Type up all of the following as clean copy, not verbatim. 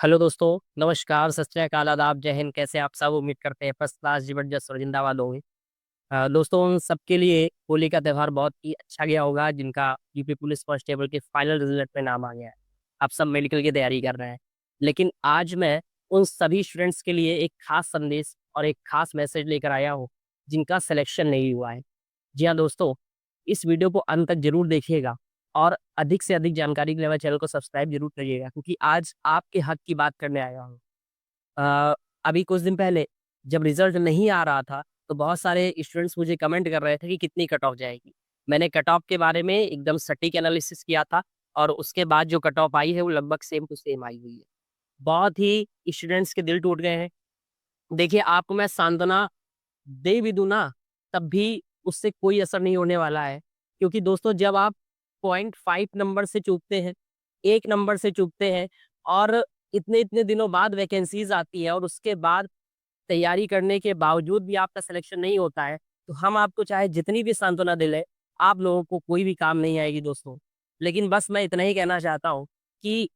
Hello दोस्तों, नमस्कार, सत श्री अकाल, आदाब, जय हिंद। कैसे आप सब? उम्मीद करते हैं फर्स्ट क्लास, जबरदस्त और जिंदाबाद होंगे। दोस्तों, उन सबके लिए होली का त्यौहार बहुत ही अच्छा गया होगा जिनका यूपी पुलिस कांस्टेबल के फाइनल रिजल्ट में नाम आ गया है। आप सब मेडिकल की तैयारी कर रहे हैं, लेकिन आज मैं उन सभी स्टूडेंट्स के लिए एक खास संदेश और एक खास मैसेज लेकर आया हूँ जिनका सिलेक्शन नहीं हुआ है। जी हाँ दोस्तों, इस वीडियो को अंत तक जरूर देखिएगा और अधिक से अधिक जानकारी के लिए हमारे चैनल को सब्सक्राइब जरूर करिएगा, क्योंकि आज आपके हक की बात करने आया हूँ। अ, अभी कुछ दिन पहले जब रिजल्ट नहीं आ रहा था, तो बहुत सारे स्टूडेंट्स मुझे कमेंट कर रहे थे कि कितनी कट ऑफ जाएगी। मैंने कट ऑफ के बारे में एकदम सटीक एनालिसिस किया था और उसके बाद जो कट ऑफ आई है वो लगभग सेम टू सेम आई हुई है। बहुत ही स्टूडेंट्स के दिल टूट गए हैं। देखिए, आपको मैं सांत्वना दे भी दूँ ना, तब भी उससे कोई असर नहीं होने वाला है। क्योंकि दोस्तों, जब आप 0.5 नंबर से चूकते हैं, 1 नंबर से चूकते हैं और इतने-इतने दिनों बाद वैकेंसीज़ आती है और उसके बाद तैयारी करने के बावजूद भी आपका सिलेक्शन नहीं होता है, तो हम आपको चाहे जितनी भी सांत्वना दिलाएँ, आप लोगों को कोई भी काम नहीं आएगी दोस्तों। लेकिन बस मैं इतना ही कहना चाहता हूँ कि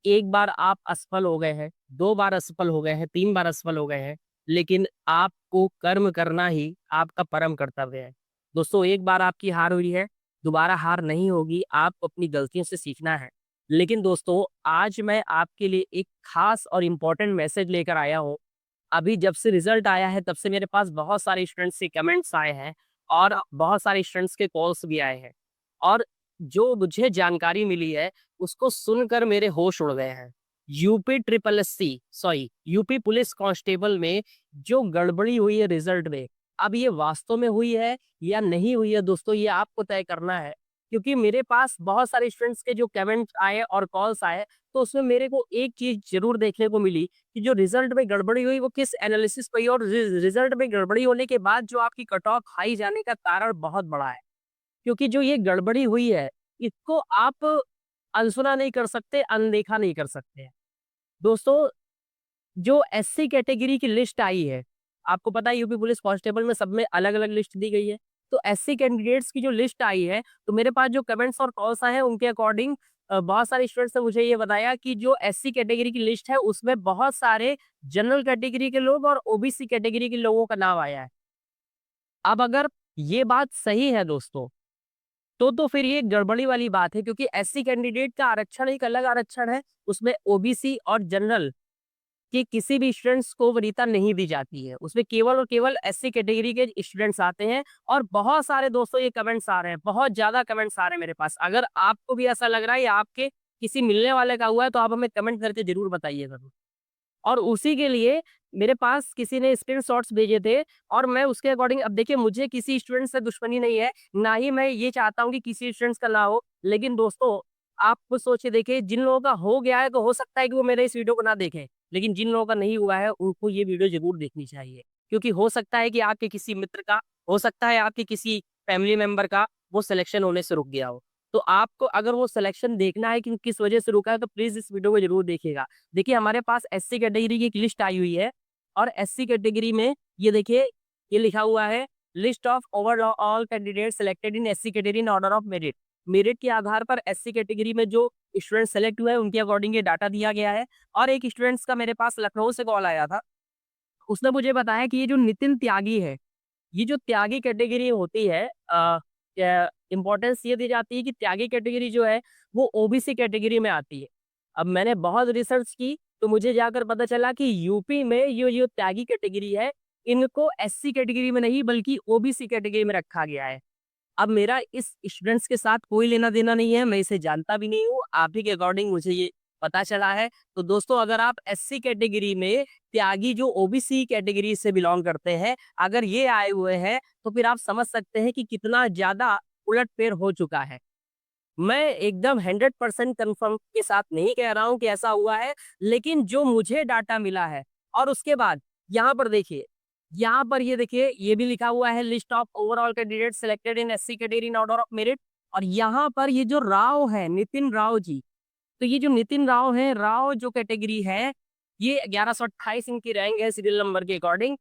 एक बार आप असफल हो गए हैं, 2 बार असफल हो गए हैं, 3 बार असफल हो गए हैं, लेकिन आपको कर्म करना ही आपका परम कर्तव्य है। दोस्तों, एक बार आपकी हार हुई है, दोबारा हार नहीं होगी, आपको अपनी गलतियों से सीखना है। लेकिन दोस्तों, आज मैं आपके लिए एक खास और इम्पोर्टेंट मैसेज लेकर आया हूँ। अभी जब से रिज़ल्ट आया है, तब से मेरे पास बहुत सारे स्टूडेंट्स के कमेंट्स आए हैं और बहुत सारे स्टूडेंट्स के कॉल्स भी आए हैं। और जो मुझे जानकारी मिली है, उसको सुनकर मेरे होश उड़ गए हैं। यूपी पुलिस कांस्टेबल में जो गड़बड़ी हुई है रिजल्ट में, अब ये वास्तव में हुई है या नहीं हुई है दोस्तों, ये आपको तय करना है। क्योंकि मेरे पास बहुत सारे स्टूडेंट्स के जो कमेंट्स आए और कॉल्स आए, तो उसमें मेरे को एक चीज़ ज़रूर देखने को मिली कि जो रिजल्ट में गड़बड़ी हुई वो किस एनालिसिस पे हुई, और रिजल्ट में गड़बड़ी होने के बाद जो आपकी कट ऑफ हाई जाने का कारण बहुत बड़ा है। क्योंकि जो ये गड़बड़ी हुई है, इसको आप अनसुना नहीं कर सकते, अनदेखा नहीं कर सकते हैं। दोस्तों, जो एससी कैटेगरी की लिस्ट आई है, आपको पता है यूपी पुलिस कांस्टेबल में सब में अलग-अलग लिस्ट दी गई है। तो एससी कैंडिडेट्स की जो लिस्ट आई है, तो मेरे पास जो कमेंट्स और कॉल्स आए हैं उनके अकॉर्डिंग बहुत सारे स्टूडेंट्स ने मुझे ये बताया कि जो एससी कैटेगरी की लिस्ट है उसमें बहुत सारे जनरल कैटेगरी के लोग और ओबीसी कैटेगरी के लोगों का नाम आया है। अब अगर ये बात सही है दोस्तों, तो फिर ये गड़बड़ी वाली बात है, क्योंकि एससी कैंडिडेट का आरक्षण एक अलग आरक्षण है, उसमें ओबीसी और जनरल के किसी भी स्टूडेंट्स को वरीयता नहीं दी जाती है। उसमें केवल और केवल एससी कैटेगरी के स्टूडेंट्स आते हैं और बहुत सारे दोस्तों ये कमेंट्स आ रहे हैं, बहुत ज़्यादा कमेंट्स आ रहे हैं मेरे पास। अगर आपको भी ऐसा लग रहा है या आपके किसी मिलने वाले का हुआ है, तो आप हमें कमेंट करके ज़रूर बताइए ज़रूर। और उसी के लिए मेरे पास किसी ने स्क्रीनशॉट्स भेजे थे और मैं उसके अकॉर्डिंग, अब देखिए, मुझे किसी स्टूडेंट से दुश्मनी नहीं है, ना ही मैं ये चाहता हूँ कि किसी स्टूडेंट्स का ना हो। लेकिन दोस्तों, आप खुद सोच के देखिए, जिन लोगों का हो गया है तो हो सकता है कि वो मेरे इस वीडियो को ना देखें, लेकिन जिन लोगों का नहीं हुआ है उनको ये वीडियो ज़रूर देखनी चाहिए। क्योंकि हो सकता है कि आपके किसी मित्र का, हो सकता है आपके किसी फैमिली मेंबर का वो सिलेक्शन होने से रुक गया हो। तो आपको अगर वो सिलेक्शन देखना है कि किस वजह से रुका है, तो प्लीज़ इस वीडियो को ज़रूर देखिएगा। देखिए, हमारे पास एससी कैटेगरी की एक लिस्ट आई हुई है और एससी कैटेगरी में ये देखिए, ये लिखा हुआ है list of overall candidate selected in SC category in order of merit. Merit के आधार पर एससी कैटेगरी में जो स्टूडेंट सेलेक्ट हुए हैं उनके अकॉर्डिंग ये डाटा दिया गया है। और एक स्टूडेंट्स का मेरे पास लखनऊ से कॉल आया था। उसने मुझे बताया कि ये जो नितिन त्यागी है, ये जो त्यागी कैटेगरी होती है, इम्पोर्टेंस ये दी जाती है कि त्यागी कैटेगरी जो है वो ओबीसी कैटेगरी में आती है। अब मैंने बहुत रिसर्च की तो मुझे जाकर पता चला कि यूपी में ये जो त्यागी कैटेगरी है, इनको एससी कैटेगरी में नहीं बल्कि ओबीसी कैटेगरी में रखा गया है। अब मेरा इस स्टूडेंट्स के साथ कोई लेना-देना नहीं है, मैं इसे जानता भी नहीं हूँ, आप ही के अकॉर्डिंग मुझे ये पता चला है। तो दोस्तों, अगर आप एससी कैटेगरी में त्यागी जो ओबीसी कैटेगरी से बिलॉन्ग करते हैं, अगर ये आए हुए हैं, तो फिर आप समझ सकते हैं कि कितना ज़्यादा उलट-फेर हो चुका है। मैं एकदम 100% कन्फर्म के साथ नहीं कह रहा हूँ कि ऐसा हुआ है, लेकिन जो मुझे डाटा मिला है और उसके बाद यहाँ पर देखिए, यहाँ पर ये देखिए, ये भी लिखा हुआ है list of overall candidate selected in SC category in order of merit. और यहाँ पर ये जो राव है, नितिन राव जी, तो ये जो नितिन राव है, राव जो कैटेगरी है, ये 1128 इनकी रैंक है सीरियल नंबर के अकॉर्डिंग।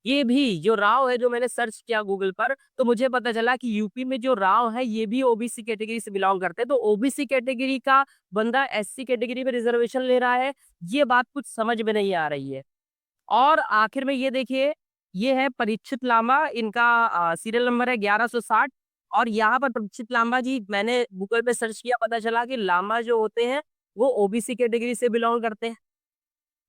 ये भी जो राव है, जो मैंने सर्च किया गूगल पर, तो मुझे पता चला कि यूपी में जो राव है ये भी ओबीसी कैटेगरी से बिलोंग करते हैं। तो ओबीसी कैटेगरी का बंदा एससी कैटेगरी में रिजर्वेशन ले रहा है, ये बात कुछ समझ में नहीं आ रही है। और आखिर में ये देखिए, ये है परीक्षित लांबा, इनका सीरियल नंबर है 1160। और यहाँ पर परीक्षित लांबा जी, मैंने गूगल पे सर्च किया, पता चला कि लांबा जो होते हैं वो ओबीसी कैटेगरी से बिलोंग करते हैं।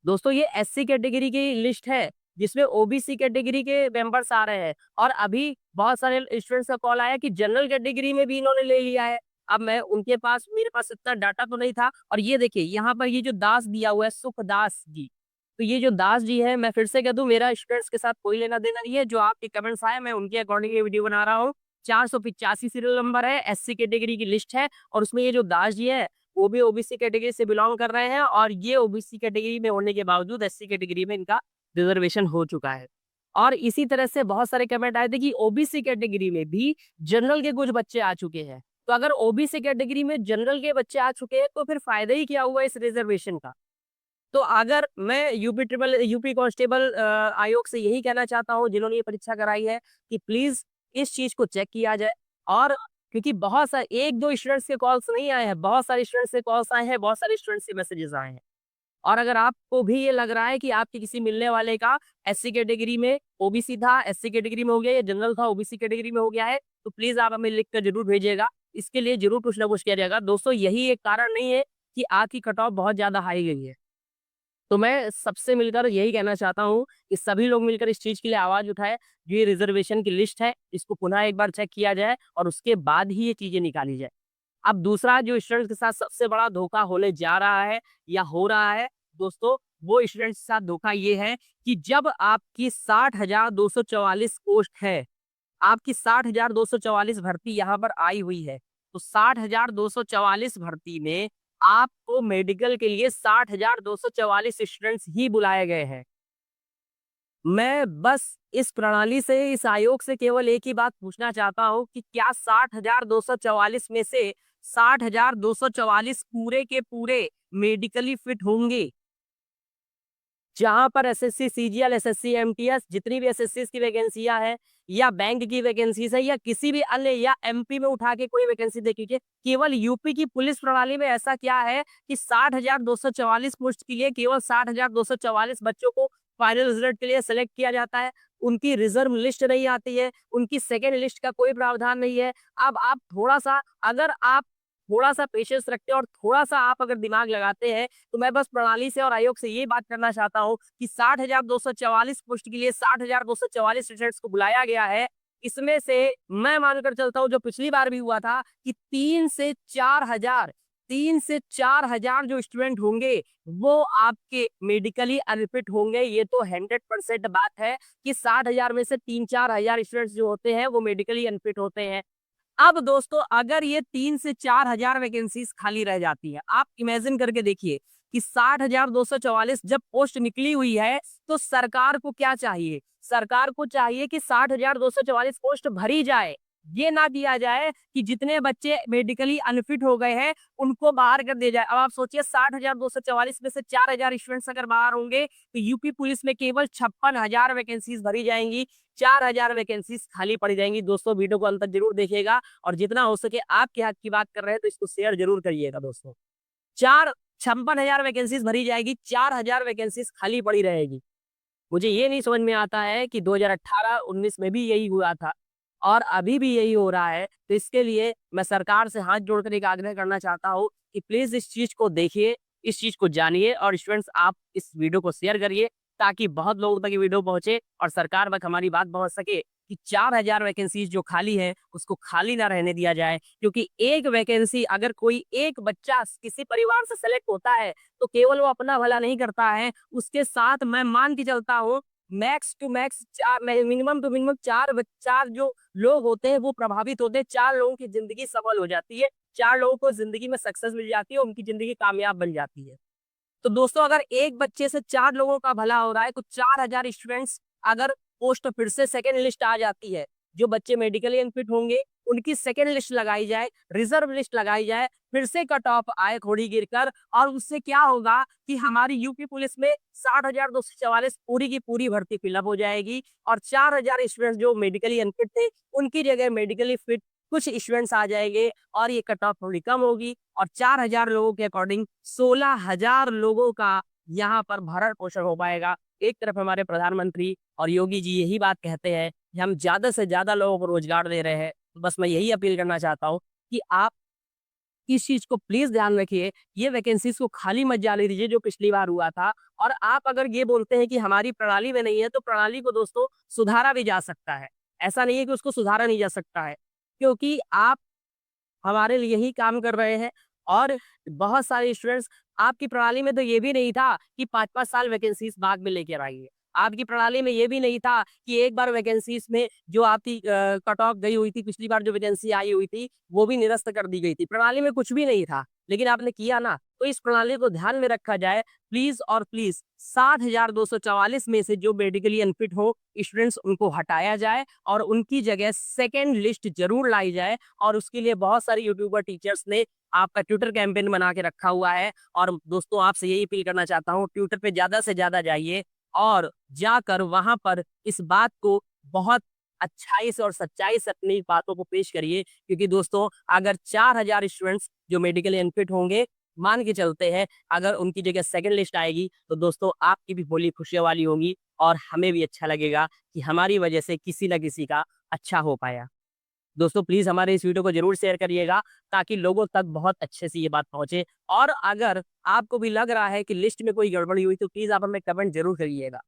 दोस्तों ये एससी कैटेगरी की लिस्ट है, जिसमें ओबीसी कैटेगरी के मेंबर्स आ रहे हैं। और अभी बहुत सारे स्टूडेंट्स का कॉल आया कि जनरल कैटेगरी में भी इन्होंने ले लिया है। अब मैं उनके पास, मेरे पास इतना डाटा तो नहीं था। और ये देखिए यहाँ पर ये जो दास दिया हुआ है, सुखदास जी, तो ये जो दास जी है, मैं फिर से कह दूं, मेरा स्टूडेंट्स के साथ कोई लेना देना नहीं है। जो आपके कमेंट्स आए मैं उनके अकॉर्डिंग ये वीडियो बना रहा हूँ। 485 सीरियल नंबर है, एससी कैटेगरी की लिस्ट है। और उसमें ये जो दास जी है वो भी ओबीसी कैटेगरी से बिलोंग कर रहे हैं, और ये ओबीसी कैटेगरी में होने के बावजूद एससी कैटेगरी में इनका रिजर्वेशन हो चुका है। और इसी तरह से बहुत सारे कमेंट आए थे कि ओबीसी कैटेगरी में भी जनरल के कुछ बच्चे आ चुके हैं। तो अगर ओबीसी कैटेगरी में जनरल के बच्चे आ चुके हैं तो फिर फायदा ही क्या हुआ इस रिजर्वेशन का। तो अगर मैं यूपी कांस्टेबल आयोग से यही कहना चाहता हूँ, जिन्होंने ये परीक्षा कराई है, कि प्लीज इस चीज को चेक किया जाए। और क्योंकि बहुत सारे, एक दो स्टूडेंट्स के कॉल्स नहीं आए हैं, बहुत सारे स्टूडेंट्स के कॉल्स आए हैं, बहुत सारे स्टूडेंट्स के मैसेजेस आए हैं। और अगर आपको भी ये लग रहा है कि आपके किसी मिलने वाले का एससी कैटेगरी में ओबीसी था, एससी कैटेगरी में हो गया, या जनरल था ओबीसी कैटेगरी में हो गया है, तो प्लीज आप हमें लिख कर जरूर भेजिएगा। इसके लिए जरूर कुछ ना कुछ किया जाएगा। दोस्तों यही एक कारण नहीं है कि आपकी कट ऑफ बहुत ज्यादा हाई गई है। तो मैं सबसे मिलकर यही कहना चाहता हूँ कि सभी लोग मिलकर इस चीज के लिए आवाज उठाए। जो ये रिजर्वेशन की लिस्ट है, इसको पुनः एक बार चेक किया जाए और उसके बाद ही ये चीजें निकाली जाए। अब दूसरा जो स्टूडेंट्स के साथ सबसे बड़ा धोखा होने जा रहा है या हो रहा है दोस्तों, वो स्टूडेंट्स के साथ धोखा ये है कि जब आपकी 60,244 पोस्ट है, आपकी 60,244 भर्ती यहाँ पर आई हुई है, तो 60,244 भर्ती में आपको मेडिकल के लिए 60,244 स्टूडेंट्स ही बुलाए गए हैं। मैं बस इस प्रणाली से, इस आयोग से केवल एक ही बात पूछना चाहता हूँ कि क्या 60,244 में से 60,244 पूरे के पूरे मेडिकली फिट होंगे? जहाँ पर एसएससी सीजीएल, एसएससी एमटीएस, जितनी भी एसएससी की वैकेंसियां हैं, या बैंक की वैकेंसीज है, या किसी भी अन्य, या एमपी में उठा के कोई वैकेंसी देख लीजिए, केवल यूपी की पुलिस प्रणाली में ऐसा क्या है कि 60,244 पोस्ट के लिए केवल 60,244 बच्चों को फाइनल रिजल्ट के लिए सेलेक्ट किया जाता है। उनकी रिजर्व लिस्ट नहीं आती है, उनकी सेकेंड लिस्ट का कोई प्रावधान नहीं है। अब आप थोड़ा सा, अगर आप थोड़ा सा पेशेंस रखते हैं और थोड़ा सा आप अगर दिमाग लगाते हैं, तो मैं बस प्रणाली से और आयोग से ये बात करना चाहता हूँ कि 60,244 पोस्ट के लिए 60,244 स्टूडेंट्स को बुलाया गया है। इसमें से मैं मानकर चलता हूँ, जो पिछली बार भी हुआ था, कि 3 से 4 हजार जो स्टूडेंट होंगे वो आपके मेडिकली अनफिट होंगे। ये तो 100% बात है कि 60,000 में से 3-4 हजार स्टूडेंट्स जो होते हैं वो मेडिकली अनफिट होते हैं। अब दोस्तों अगर ये 3 से 4 हजार वैकेंसीज खाली रह जाती है, आप इमेजिन करके देखिए कि 60,244 जब पोस्ट निकली हुई है, तो सरकार को क्या चाहिए? सरकार को चाहिए कि 60,244 पोस्ट भरी जाए। ये ना किया जाए कि जितने बच्चे मेडिकली अनफिट हो गए हैं उनको बाहर कर दिया जाए। अब आप सोचिए 60,244 में से 4 हजार स्टूडेंट्स अगर बाहर होंगे, तो यूपी पुलिस में केवल 56,000 वैकेंसीज भरी जाएंगी, 4 हजार वैकेंसीज खाली पड़ जाएंगी। दोस्तों वीडियो को अंत तक जरूर देखिएगा, और जितना हो सके आपके हाथ की बात कर रहे हैं तो इसको शेयर जरूर करिएगा दोस्तों। 56,000 वैकेंसीज भरी जाएगी, 4 हजार वैकेंसीज खाली पड़ी रहेगी। मुझे ये नहीं समझ में आता है कि 2018-19 में भी यही हुआ था और अभी भी यही हो रहा है। तो इसके लिए मैं सरकार से हाथ जोड़कर एक आग्रह करना चाहता हूँ कि प्लीज इस चीज को देखिए, इस चीज को जानिए, और स्टूडेंट्स आप इस वीडियो को शेयर करिए ताकि बहुत लोगों तक ये वीडियो पहुंचे और सरकार तक हमारी बात पहुंच सके कि 4 हजार वैकेंसीज जो खाली है उसको खाली ना रहने दिया जाए। क्योंकि एक वैकेंसी, अगर कोई एक बच्चा किसी परिवार से सेलेक्ट होता है तो केवल वो अपना भला नहीं करता है, उसके साथ मैं मान के चलता हूँ max to max minimum to minimum चार जो लोग होते हैं वो प्रभावित होते हैं। 4 लोगों की जिंदगी सफल हो जाती है, 4 लोगों को जिंदगी में सक्सेस मिल जाती है, उनकी जिंदगी कामयाब बन जाती है। तो दोस्तों अगर एक बच्चे से 4 लोगों का भला हो रहा है, तो 4 हजार स्टूडेंट्स, अगर पोस्ट फिर से सेकेंड लिस्ट आ जाती है, जो बच्चे मेडिकली अनफिट होंगे उनकी सेकंड लिस्ट लगाई जाए, रिजर्व लिस्ट लगाई जाए, फिर से कट ऑफ आए थोड़ी गिरकर, और उससे क्या होगा कि हमारी यूपी पुलिस में 60,244 पूरी की पूरी भर्ती फिलअप हो जाएगी और 4,000 स्टूडेंट्स जो मेडिकली अनफिट थे उनकी जगह मेडिकली फिट कुछ स्टूडेंट्स आ जाएंगे और ये कट ऑफ थोड़ी कम होगी और 4,000 लोगों के अकॉर्डिंग 16,000 लोगों का यहाँ पर भरण पोषण हो पाएगा। एक तरफ हमारे प्रधानमंत्री और योगी जी यही बात कहते हैं कि हम ज्यादा से ज्यादा लोगों को रोजगार दे रहे हैं। बस मैं यही अपील करना चाहता हूँ कि आप इस चीज को प्लीज ध्यान रखिए, ये वैकेंसीज को खाली मत जाने दीजिए जो पिछली बार हुआ था। और आप अगर ये बोलते हैं कि हमारी प्रणाली में नहीं है तो प्रणाली को दोस्तों सुधारा भी जा सकता है। ऐसा नहीं है कि उसको सुधारा नहीं जा सकता है, क्योंकि आप हमारे लिए ही काम कर रहे हैं। और बहुत सारे स्टूडेंट्स, आपकी प्रणाली में तो ये भी नहीं था कि 5-5 साल वैकेंसीज बाद में लेकर आएंगे। आपकी प्रणाली में ये भी नहीं था कि एक बार वैकेंसीज में जो आपकी कट ऑफ गई हुई थी, पिछली बार जो वैकेंसी आई हुई थी, वो भी निरस्त कर दी गई थी। प्रणाली में कुछ भी नहीं था, लेकिन आपने किया ना। तो इस प्रणाली को ध्यान में रखा जाए प्लीज और प्लीज। 60,244 में से जो मेडिकली अनफिट हो स्टूडेंट्स उनको हटाया जाए और उनकी जगह सेकेंड लिस्ट जरूर लाई जाए। और उसके लिए बहुत सारे यूट्यूबर टीचर्स ने आपका ट्विटर कैंपेन बना के रखा हुआ है। और दोस्तों आपसे यही अपील करना चाहता हूँ, ट्विटर पे ज्यादा से ज्यादा जाइए और जाकर वहां पर इस बात को बहुत अच्छाई से और सच्चाई से अपनी बातों को पेश करिए। क्योंकि दोस्तों अगर 4,000 स्टूडेंट्स जो मेडिकली अनफिट होंगे, मान के चलते हैं अगर उनकी जगह सेकंड लिस्ट आएगी, तो दोस्तों आपकी भी होली खुशियों वाली होगी और हमें भी अच्छा लगेगा कि हमारी वजह से किसी न किसी का अच्छा हो पाया। दोस्तों प्लीज हमारे इस वीडियो को जरूर शेयर करिएगा ताकि लोगों तक बहुत अच्छे से ये बात पहुंचे। और अगर आपको भी लग रहा है कि लिस्ट में कोई गड़बड़ी हुई तो प्लीज आप हमें कमेंट जरूर करिएगा।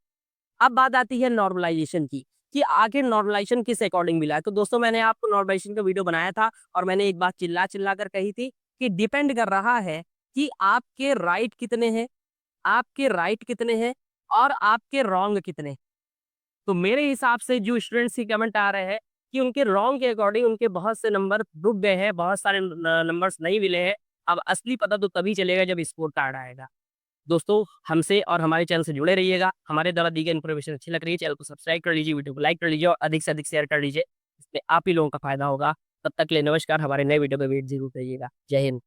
अब बात आती है नॉर्मलाइजेशन की, कि आखिर नॉर्मलाइजेशन किस अकॉर्डिंग मिला है। तो दोस्तों मैंने आपको नॉर्मलाइजेशन का वीडियो बनाया था और मैंने एक बात चिल्ला चिल्ला कर कही थी कि डिपेंड कर रहा है कि आपके राइट कितने हैं, आपके राइट कितने हैं और आपके रॉन्ग कितने। तो मेरे हिसाब से जो स्टूडेंट्स की कमेंट आ रहे हैं कि उनके रॉन्ग के अकॉर्डिंग उनके बहुत से नंबर डूब गए हैं, बहुत सारे नंबर्स नहीं मिले हैं। अब असली पता तो तभी चलेगा जब स्कोर कार्ड आएगा। दोस्तों हमसे और हमारे चैनल से जुड़े रहिएगा। हमारे द्वारा दी गई इन्फॉर्मेशन अच्छी लग रही है, चैनल को सब्सक्राइब कर लीजिए, वीडियो को लाइक कर लीजिए और अधिक से अधिक शेयर कर लीजिए। इसमें आप ही लोगों का फायदा होगा। तब तक के लिए नमस्कार। हमारे नए वीडियो का वेट जरूर करिएगा। जय हिंद।